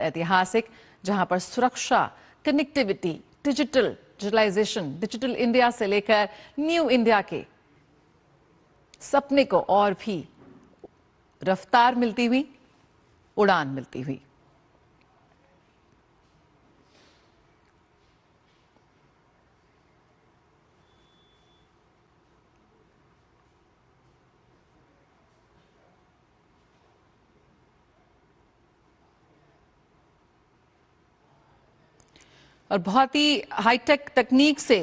ऐतिहासिक, जहां पर सुरक्षा, कनेक्टिविटी, डिजिटलाइजेशन, डिजिटल इंडिया से लेकर न्यू इंडिया के सपने को और भी रफ्तार मिलती हुई, उड़ान मिलती हुई। और बहुत ही हाईटेक तकनीक से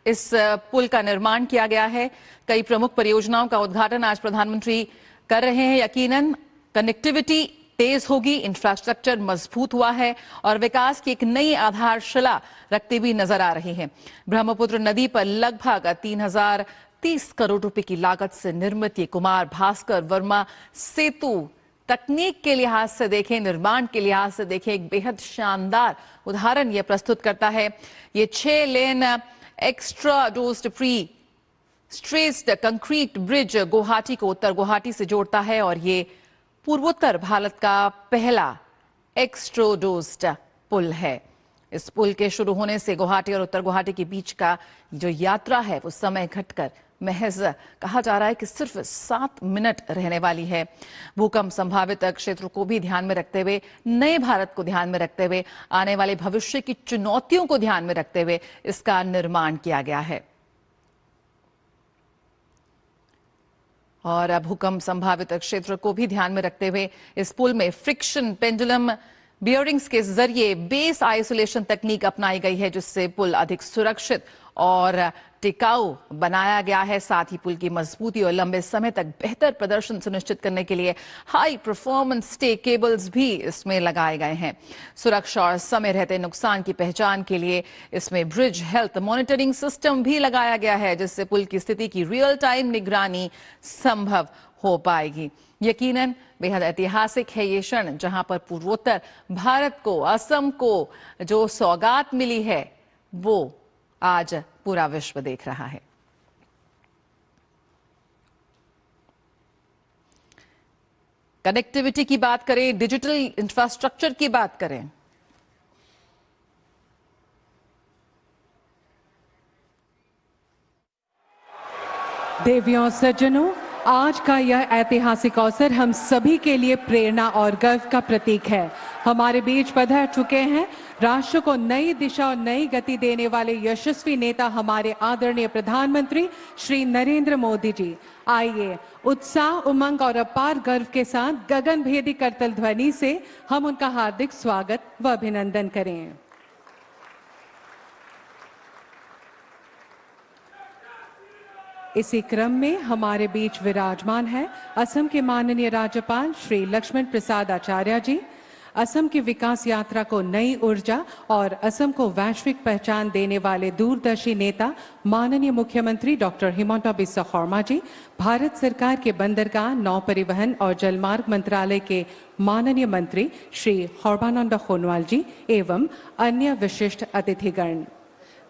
इस पुल का निर्माण किया गया है। कई प्रमुख परियोजनाओं का उद्घाटन आज प्रधानमंत्री कर रहे हैं। यकीनन कनेक्टिविटी तेज होगी, इंफ्रास्ट्रक्चर मजबूत हुआ है और विकास की एक नई आधारशिला रखती हुई नजर आ रही है। ब्रह्मपुत्र नदी पर लगभग 3030 करोड़ रुपए की लागत से निर्मित ये कुमार भास्कर वर्मा सेतु तकनीक के लिहाज से देखें, निर्माण के लिहाज से देखें, एक बेहद शानदार उदाहरण यह प्रस्तुत करता है। ये 6 lane extradosed prestressed concrete bridge Guwahati को उत्तर गुवाहाटी से जोड़ता है और ये पूर्वोत्तर भारत का पहला एक्स्ट्रोडोज्ड पुल है। इस पुल के शुरू होने से गुवाहाटी और उत्तर गुवाहाटी के बीच का जो यात्रा है वो समय घटकर महज कहा जा रहा है कि सिर्फ 7 मिनट रहने वाली है। भूकंप संभावित क्षेत्र को भी ध्यान में रखते हुए, नए भारत को ध्यान में रखते हुए, आने वाले भविष्य की चुनौतियों को ध्यान में रखते हुए इसका निर्माण किया गया है। और भूकंप संभावित क्षेत्र को भी ध्यान में रखते हुए इस पुल में फ्रिक्शन पेंडुलम बियरिंग्स के जरिए बेस आइसोलेशन तकनीक अपनाई गई है, जिससे पुल अधिक सुरक्षित और टिकाऊ बनाया गया है। साथ ही पुल की मजबूती और लंबे समय तक बेहतर प्रदर्शन सुनिश्चित करने के लिए हाई परफॉर्मेंस स्टे केबल्स भी इसमें लगाए गए हैं। सुरक्षा और समय रहते नुकसान की पहचान के लिए इसमें ब्रिज हेल्थ मॉनिटरिंग सिस्टम भी लगाया गया है, जिससे पुल की स्थिति की रियल टाइम निगरानी संभव हो पाएगी। यकीनन बेहद ऐतिहासिक है ये क्षण, जहां पर पूर्वोत्तर भारत को, असम को जो सौगात मिली है वो आज पूरा विश्व देख रहा है। कनेक्टिविटी की बात करें, डिजिटल इंफ्रास्ट्रक्चर की बात करें, देवियों सज्जनों, आज का यह ऐतिहासिक अवसर हम सभी के लिए प्रेरणा और गर्व का प्रतीक है। हमारे बीच पधार चुके हैं राष्ट्र को नई दिशा और नई गति देने वाले यशस्वी नेता, हमारे आदरणीय प्रधानमंत्री श्री नरेंद्र मोदी जी। आइए उत्साह, उमंग और अपार गर्व के साथ गगनभेदी करतल ध्वनि से हम उनका हार्दिक स्वागत व अभिनंदन करें। इसी क्रम में हमारे बीच विराजमान है असम के माननीय राज्यपाल श्री लक्ष्मण प्रसाद आचार्य जी। असम की विकास यात्रा को नई ऊर्जा और असम को वैश्विक पहचान देने वाले दूरदर्शी नेता माननीय मुख्यमंत्री डॉक्टर हिमंता बिस्वा शर्मा जी। भारत सरकार के बंदरगाह, नौ परिवहन और जलमार्ग मंत्रालय के माननीय मंत्री श्री सर्बानंद सोनोवाल जी एवं अन्य विशिष्ट अतिथिगण,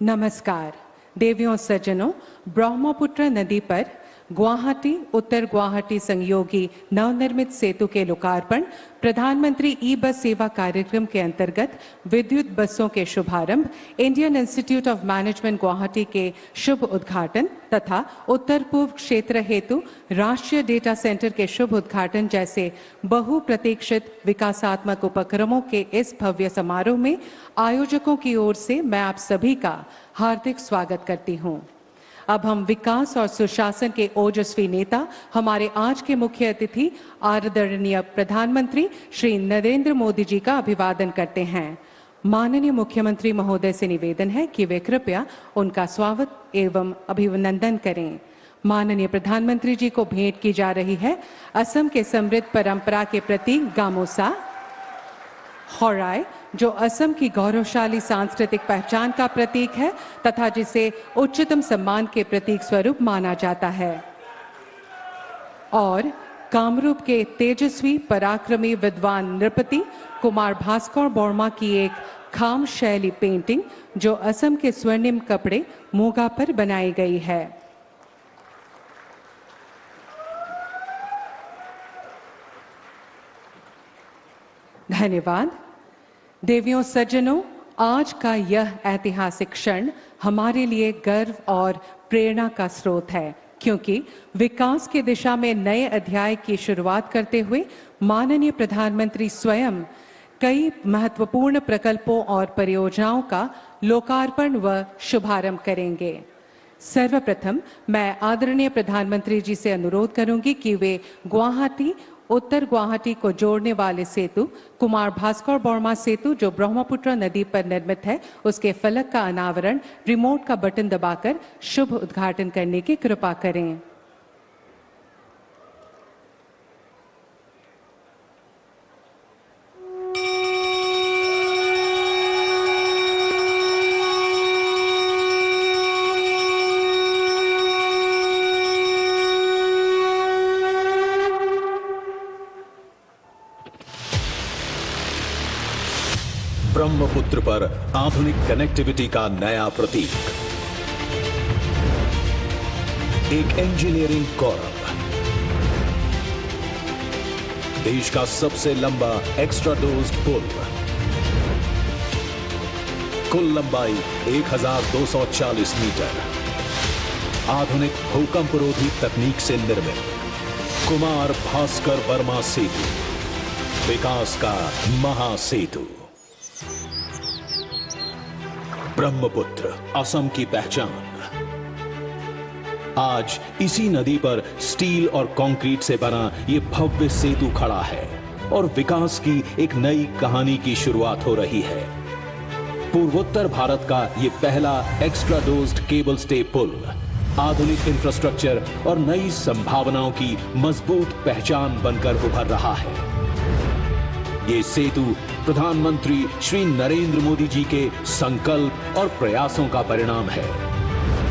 नमस्कार। देवियों सज्जनों, ब्रह्मपुत्र नदी पर गुवाहाटी उत्तर गुवाहाटी संयोगी नवनिर्मित सेतु के लोकार्पण, प्रधानमंत्री ई बस सेवा कार्यक्रम के अंतर्गत विद्युत बसों के शुभारंभ, Indian Institute of management Guwahati के शुभ उद्घाटन तथा उत्तर पूर्व क्षेत्र हेतु राष्ट्रीय डेटा सेंटर के शुभ उद्घाटन जैसे बहुप्रतीक्षित विकासात्मक उपक्रमों के इस भव्य समारोह में आयोजकों की ओर से मैं आप सभी का हार्दिक स्वागत करती हूँ। अब हम विकास और सुशासन के ओजस्वी नेता, हमारे आज के मुख्य अतिथि आदरणीय प्रधानमंत्री श्री नरेंद्र मोदी जी का अभिवादन करते हैं। माननीय मुख्यमंत्री महोदय से निवेदन है कि वे कृपया उनका स्वागत एवं अभिनंदन करें। माननीय प्रधानमंत्री जी को भेंट की जा रही है असम के समृद्ध परंपरा के प्रतीक गामोसा होराई, जो असम की गौरवशाली सांस्कृतिक पहचान का प्रतीक है तथा जिसे उच्चतम सम्मान के प्रतीक स्वरूप माना जाता है, और कामरूप के तेजस्वी पराक्रमी विद्वान नृपति कुमार भास्कर वर्मा की एक खाम शैली पेंटिंग जो असम के स्वर्णिम कपड़े मोगा पर बनाई गई है। धन्यवाद। देवियों सज्जनों, आज का यह ऐतिहासिक क्षण हमारे लिए गर्व और प्रेरणा का स्रोत है, क्योंकि विकास की दिशा में नए अध्याय की शुरुआत करते हुए माननीय प्रधानमंत्री स्वयं कई महत्वपूर्ण प्रकल्पों और परियोजनाओं का लोकार्पण व शुभारंभ करेंगे। सर्वप्रथम मैं आदरणीय प्रधानमंत्री जी से अनुरोध करूंगी कि वे गुवाहाटी, उत्तर गुवाहाटी को जोड़ने वाले सेतु कुमार भास्कर बर्मा सेतु जो ब्रह्मपुत्र नदी पर निर्मित है, उसके फलक का अनावरण रिमोट का बटन दबाकर शुभ उद्घाटन करने की कृपा करें। ब्रह्मपुत्र पर आधुनिक कनेक्टिविटी का नया प्रतीक, एक इंजीनियरिंग गौरव, देश का सबसे लंबा एक्स्ट्रा डोज्ड पुल, कुल लंबाई 1240 मीटर, आधुनिक भूकंपरोधी तकनीक से निर्मित कुमार भास्कर वर्मा सेतु, विकास का महासेतु। ब्रह्मपुत्र असम की पहचान। आज इसी नदी पर स्टील और कंक्रीट से बना ये भव्य सेतु खड़ा है और विकास की एक नई कहानी की शुरुआत हो रही है। पूर्वोत्तर भारत का ये पहला एक्स्ट्रा डोज्ड केबल स्टे पुल आधुनिक इंफ्रास्ट्रक्चर और नई संभावनाओं की मजबूत पहचान बनकर उभर रहा है। ये सेतु प्रधानमंत्री श्री नरेंद्र मोदी जी के संकल्प और प्रयासों का परिणाम है,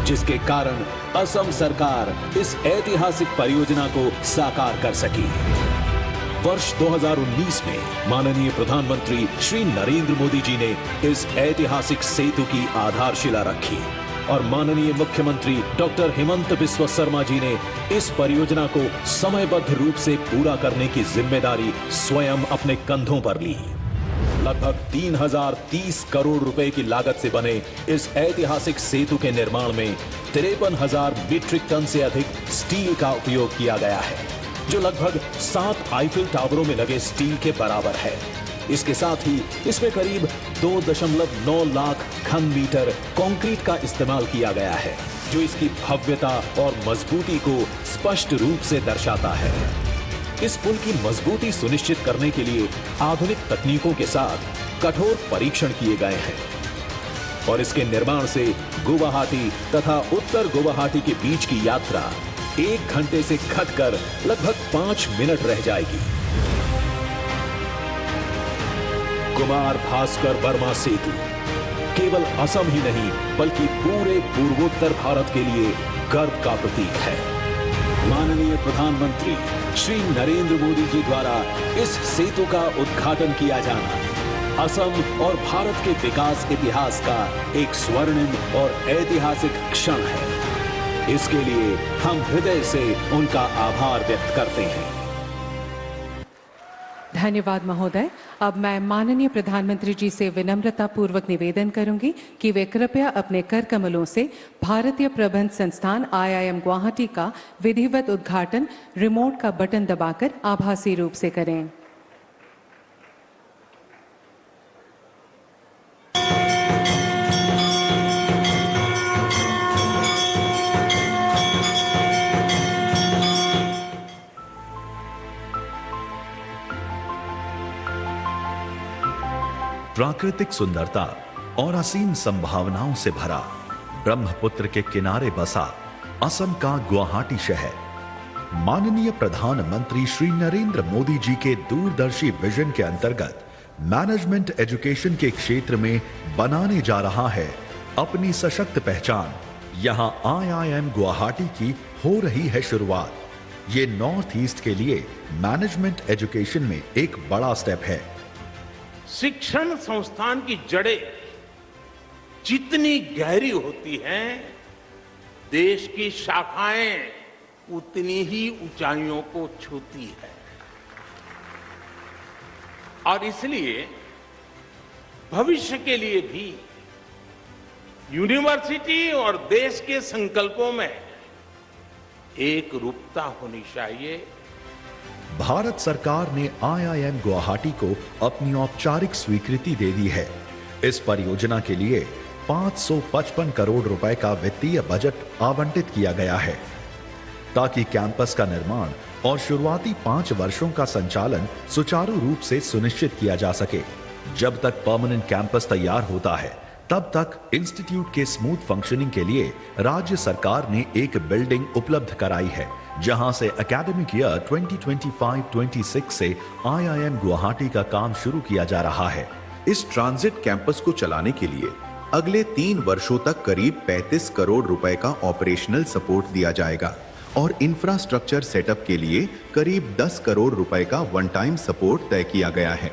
जिसके कारण असम सरकार इस ऐतिहासिक परियोजना को साकार कर सकी। वर्ष 2019 में माननीय प्रधानमंत्री श्री नरेंद्र मोदी जी ने इस ऐतिहासिक सेतु की आधारशिला रखी और माननीय मुख्यमंत्री डॉक्टर हेमंत बिस्वा शर्मा जी ने इस परियोजना को समयबद्ध रूप से पूरा करने की जिम्मेदारी स्वयं अपने कंधों पर ली। लगभग 3030 करोड़ रुपए की लागत से बने इस ऐतिहासिक सेतु के निर्माण में 53,000 मीट्रिक टन से अधिक स्टील का उपयोग किया गया है, जो लगभग 7 आईफिल टावरों में लगे स्टील के बराबर है। इसके साथ ही इसमें करीब 2.9 लाख घन मीटर कंक्रीट का इस्तेमाल किया गया है, जो इसकी भव्यता और मजबूती को स्पष्ट रूप से दर्शाता है। इस पुल की मजबूती सुनिश्चित करने के लिए आधुनिक तकनीकों के साथ कठोर परीक्षण किए गए हैं और इसके निर्माण से गुवाहाटी तथा उत्तर गुवाहाटी के बीच की यात्रा 1 घंटे से घटकर लगभग 5 मिनट रह जाएगी। कुमार भास्कर वर्मा सेतु केवल असम ही नहीं बल्कि पूरे पूर्वोत्तर भारत के लिए गर्व का प्रतीक है। माननीय प्रधानमंत्री श्री नरेंद्र मोदी जी द्वारा इस सेतु का उद्घाटन किया जाना असम और भारत के विकास इतिहास का एक स्वर्णिम और ऐतिहासिक क्षण है। इसके लिए हम हृदय से उनका आभार व्यक्त करते हैं। धन्यवाद महोदय। अब मैं माननीय प्रधानमंत्री जी से विनम्रता पूर्वक निवेदन करूंगी कि वे कृपया अपने कर कमलों से भारतीय प्रबंध संस्थान IIM गुवाहाटी का विधिवत उद्घाटन रिमोट का बटन दबाकर आभासी रूप से करें। प्राकृतिक सुंदरता और असीम संभावनाओं से भरा ब्रह्मपुत्र के किनारे बसा असम का गुवाहाटी शहर माननीय प्रधानमंत्री श्री नरेंद्र मोदी जी के दूरदर्शी विजन के अंतर्गत मैनेजमेंट एजुकेशन के क्षेत्र में बनाने जा रहा है अपनी सशक्त पहचान। यहां IIM गुवाहाटी की हो रही है शुरुआत। ये नॉर्थ ईस्ट के लिए मैनेजमेंट एजुकेशन में एक बड़ा स्टेप है। शिक्षण संस्थान की जड़ें जितनी गहरी होती हैं, देश की शाखाएं उतनी ही ऊंचाइयों को छूती है। और इसलिए भविष्य के लिए भी यूनिवर्सिटी और देश के संकल्पों में एक रूपता होनी चाहिए। भारत सरकार ने IIM गुवाहाटी को अपनी औपचारिक स्वीकृति दे दी है। इस परियोजना के लिए 555 करोड़ रुपए का वित्तीय बजट आवंटित किया गया है ताकि कैंपस का निर्माण और शुरुआती 5 वर्षों का संचालन सुचारू रूप से सुनिश्चित किया जा सके। जब तक परमानेंट कैंपस तैयार होता है तब तक इंस्टीट्यूट के स्मूथ फंक्शनिंग के लिए राज्य सरकार ने एक बिल्डिंग उपलब्ध कराई है, जहां से एकेडमिक ईयर 2025-26 से IIM गुवाहाटी का काम शुरू किया जा रहा है। इस ट्रांजिट कैंपस को चलाने के लिए अगले 3 वर्षों तक करीब 35 करोड़ रुपए का ऑपरेशनल सपोर्ट दिया जाएगा और इंफ्रास्ट्रक्चर सेटअप के लिए करीब 10 करोड़ रुपए का वन टाइम सपोर्ट तय किया गया है।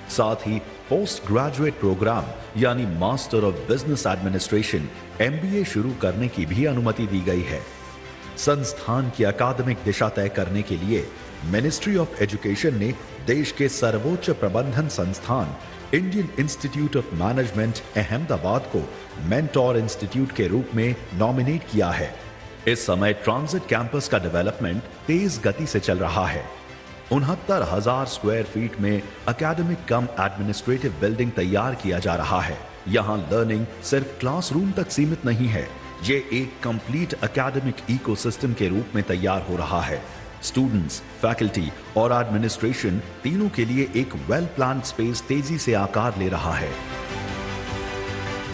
साथ ही पोस्ट ग्रेजुएट प्रोग्राम यानी master of business administration MBA शुरू करने की भी अनुमति दी गई है। संस्थान की अकादमिक दिशा तय करने के लिए मिनिस्ट्री ऑफ एजुकेशन ने देश के सर्वोच्च प्रबंधन संस्थान Indian Institute of Management Ahmedabad को मेंटोर इंस्टीट्यूट के रूप में नॉमिनेट किया है। इस समय ट्रांजिट कैंपस का डेवलपमेंट तेज गति से चल रहा है। 69,000 स्क्वायर फीट में एकेडमिक कम एडमिनिस्ट्रेटिव बिल्डिंग तैयार किया जा रहा है। यहाँ लर्निंग सिर्फ क्लासरूम तक सीमित नहीं है, ये एक कंप्लीट एकेडमिक इकोसिस्टम के रूप में तैयार हो रहा है। स्टूडेंट्स, फैकल्टी और एडमिनिस्ट्रेशन तीनों के लिए एक वेल प्लान्ड स्पेस तेजी से आकार ले रहा है।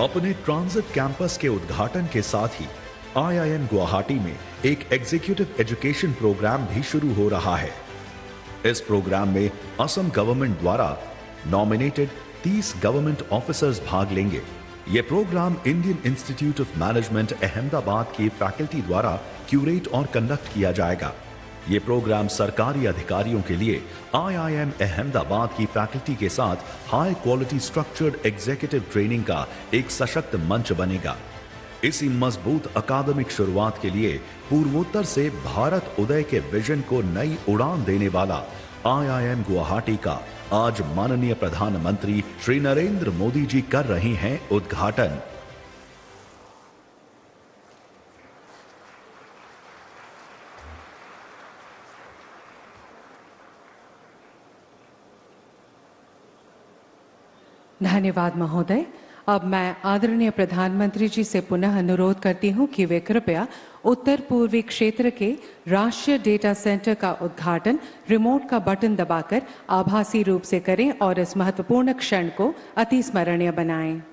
अपने ट्रांजिट कैंपस के उद्घाटन के साथ ही IIM गुवाहाटी में एक एग्जीक्यूटिव एजुकेशन प्रोग्राम भी शुरू हो रहा है। इस प्रोग्राम में असम गवर्नमेंट द्वारा नॉमिनेटेड 30 गवर्नमेंट ऑफिसर्स भाग लेंगे। यह programme Indian Institute of Management Ahmedabad की फैकल्टी द्वारा क्यूरेट और कंडक्ट किया जाएगा। यह प्रोग्राम सरकारी अधिकारियों के लिए IIM अहमदाबाद की फैकल्टी के साथ high quality structured executive training का एक सशक्त मंच बनेगा। इसी मजबूत अकादमिक शुरुआत के लिए पूर्वोत्तर से भारत उदय के विजन को नई उड़ान देने वाला IIM गुवाहाटी का आज माननीय प्रधानमंत्री श्री नरेंद्र मोदी जी कर रहे हैं उद्घाटन। धन्यवाद महोदय। अब मैं आदरणीय प्रधानमंत्री जी से पुनः अनुरोध करती हूं कि वे कृपया उत्तर पूर्वी क्षेत्र के राष्ट्रीय डेटा सेंटर का उद्घाटन रिमोट का बटन दबाकर आभासी रूप से करें और इस महत्वपूर्ण क्षण को अति स्मरणीय बनाएं। –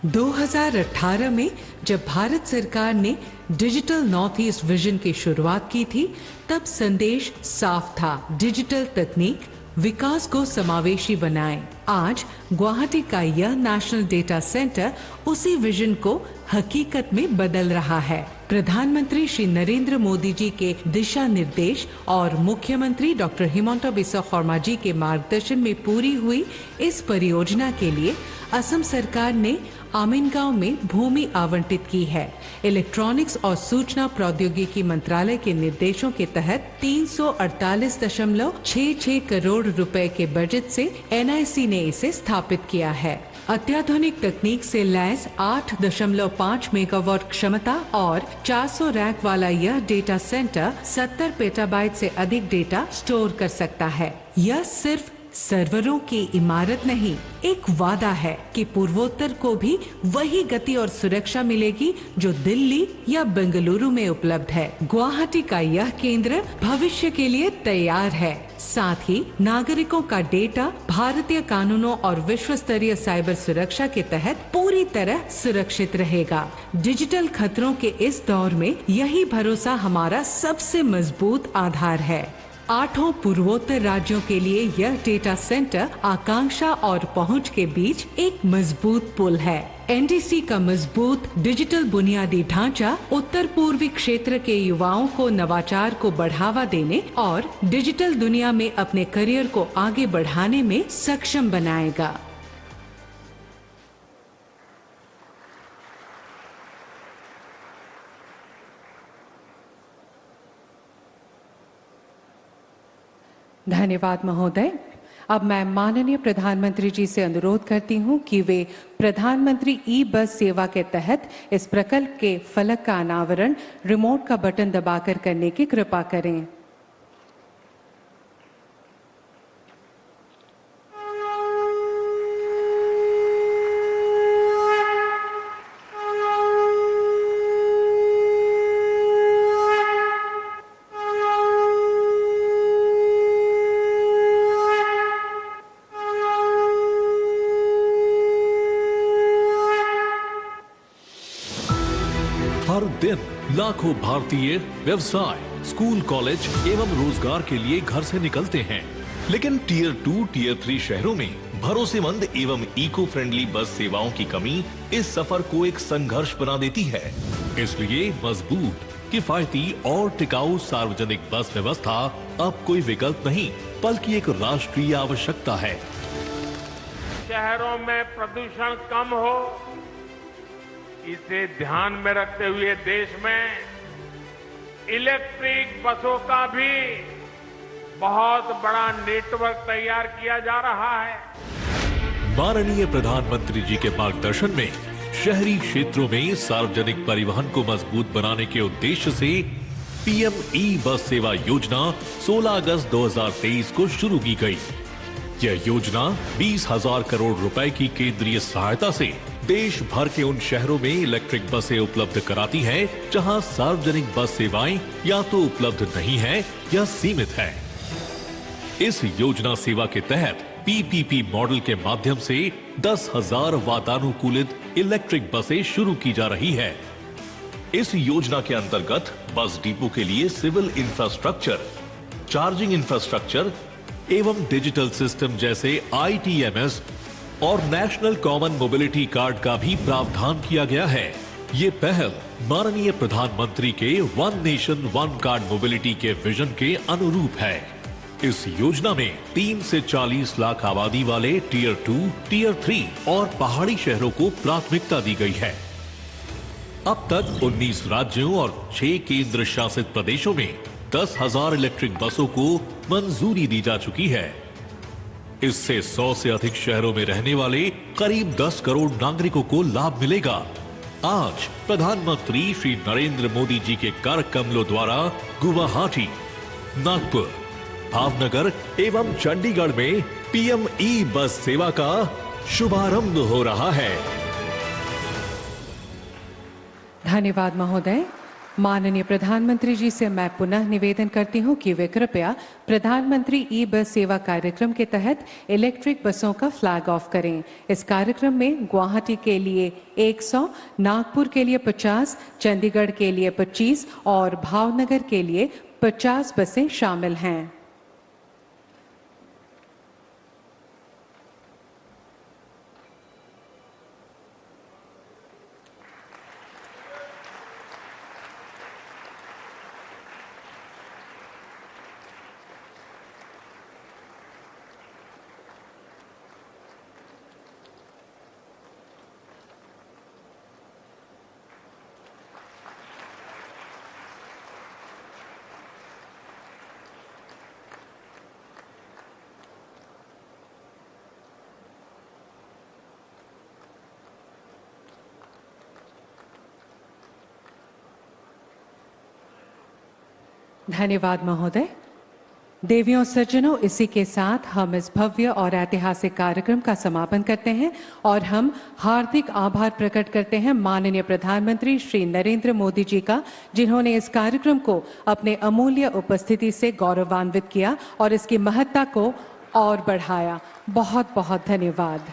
2018 में जब भारत सरकार ने डिजिटल नॉर्थ ईस्ट विजन की शुरुआत की थी, तब संदेश साफ था, डिजिटल तकनीक विकास को समावेशी बनाए। आज गुवाहाटी का यह नेशनल डेटा सेंटर उसी विजन को हकीकत में बदल रहा है। प्रधानमंत्री श्री नरेंद्र मोदी जी के दिशा निर्देश और मुख्यमंत्री डॉक्टर हिमंता बिस्वा शर्मा जी के मार्गदर्शन में पूरी हुई इस परियोजना के लिए असम सरकार ने आमिनगांव में भूमि आवंटित की है। इलेक्ट्रॉनिक्स और सूचना प्रौद्योगिकी मंत्रालय के निर्देशों के तहत 348.66 करोड़ रुपए के बजट से NIC ने इसे स्थापित किया है। अत्याधुनिक तकनीक से लैस 8.5 मेगावाट क्षमता और 400 रैक वाला यह डेटा सेंटर 70 पेटाबाइट से अधिक डेटा स्टोर कर सकता है। यह सिर्फ सर्वरों की इमारत नहीं, एक वादा है कि पूर्वोत्तर को भी वही गति और सुरक्षा मिलेगी जो दिल्ली या बेंगलुरु में उपलब्ध है। गुवाहाटी का यह केंद्र भविष्य के लिए तैयार है। साथ ही नागरिकों का डेटा भारतीय कानूनों और विश्व स्तरीय साइबर सुरक्षा के तहत पूरी तरह सुरक्षित रहेगा। डिजिटल खतरों के इस दौर में यही भरोसा हमारा सबसे मजबूत आधार है। 8 पूर्वोत्तर राज्यों के लिए यह डेटा सेंटर आकांक्षा और पहुंच के बीच एक मजबूत पुल है। NDC का मजबूत डिजिटल बुनियादी ढांचा उत्तर पूर्वी क्षेत्र के युवाओं को नवाचार को बढ़ावा देने और डिजिटल दुनिया में अपने करियर को आगे बढ़ाने में सक्षम बनाएगा। धन्यवाद महोदय। अब मैं माननीय प्रधानमंत्री जी से अनुरोध करती हूं कि वे प्रधानमंत्री ई बस सेवा के तहत इस प्रकल्प के फलक का अनावरण रिमोट का बटन दबाकर करने की कृपा करें। हर दिन लाखों भारतीय व्यवसाय, स्कूल, कॉलेज एवं रोजगार के लिए घर से निकलते हैं, लेकिन टीयर 2, टीयर 3 शहरों में भरोसेमंद एवं इको फ्रेंडली बस सेवाओं की कमी इस सफर को एक संघर्ष बना देती है। इसलिए मजबूत, किफायती और टिकाऊ सार्वजनिक बस व्यवस्था अब कोई विकल्प नहीं, बल्कि एक राष्ट्रीय आवश्यकता है। शहरों में प्रदूषण कम हो, इसे ध्यान में रखते हुए देश में इलेक्ट्रिक बसों का भी बहुत बड़ा नेटवर्क तैयार किया जा रहा है। माननीय प्रधानमंत्री जी के मार्गदर्शन में शहरी क्षेत्रों में सार्वजनिक परिवहन को मजबूत बनाने के उद्देश्य से पीएम ई बस सेवा योजना 16 अगस्त 2023 को शुरू की गई। यह योजना 20,000 करोड़ रुपए की केंद्रीय सहायता से देश भर के उन शहरों में इलेक्ट्रिक बसें उपलब्ध कराती है जहां सार्वजनिक बस सेवाएं या तो उपलब्ध नहीं है या सीमित है। इस योजना सेवा के तहत पीपीपी मॉडल के माध्यम से 10,000 वातानुकूलित इलेक्ट्रिक बसें शुरू की जा रही है। इस योजना के अंतर्गत बस डिपो के लिए सिविल इंफ्रास्ट्रक्चर, चार्जिंग इंफ्रास्ट्रक्चर एवं डिजिटल सिस्टम जैसे ITMS और नेशनल कॉमन मोबिलिटी कार्ड का भी प्रावधान किया गया है। ये पहल माननीय प्रधानमंत्री के one nation one card mobility के विजन के अनुरूप है। इस योजना में 3 से 40 लाख आबादी वाले टीयर 2, टीयर 3 और पहाड़ी शहरों को प्राथमिकता दी गई है। अब तक 19 राज्यों और 6 केंद्र शासित प्रदेशों में 10,000 इलेक्ट्रिक बसों को मंजूरी दी जा चुकी है। इससे 100 से अधिक शहरों में रहने वाले करीब 10 करोड़ नागरिकों को लाभ मिलेगा। आज प्रधानमंत्री श्री नरेंद्र मोदी जी के कर कमलों द्वारा गुवाहाटी, नागपुर, भावनगर एवं चंडीगढ़ में पीएम ई बस सेवा का शुभारंभ हो रहा है। धन्यवाद महोदय। माननीय प्रधानमंत्री जी से मैं पुनः निवेदन करती हूं कि वे कृपया प्रधानमंत्री ई बस सेवा कार्यक्रम के तहत इलेक्ट्रिक बसों का फ्लैग ऑफ करें। इस कार्यक्रम में गुवाहाटी के लिए 100, नागपुर के लिए 50, चंडीगढ़ के लिए 25 और भावनगर के लिए 50 बसें शामिल हैं। धन्यवाद महोदय। देवियों सज्जनों, इसी के साथ हम इस भव्य और ऐतिहासिक कार्यक्रम का समापन करते हैं और हम हार्दिक आभार प्रकट करते हैं माननीय प्रधानमंत्री श्री नरेंद्र मोदी जी का, जिन्होंने इस कार्यक्रम को अपने अमूल्य उपस्थिति से गौरवान्वित किया और इसकी महत्ता को और बढ़ाया। बहुत बहुत धन्यवाद।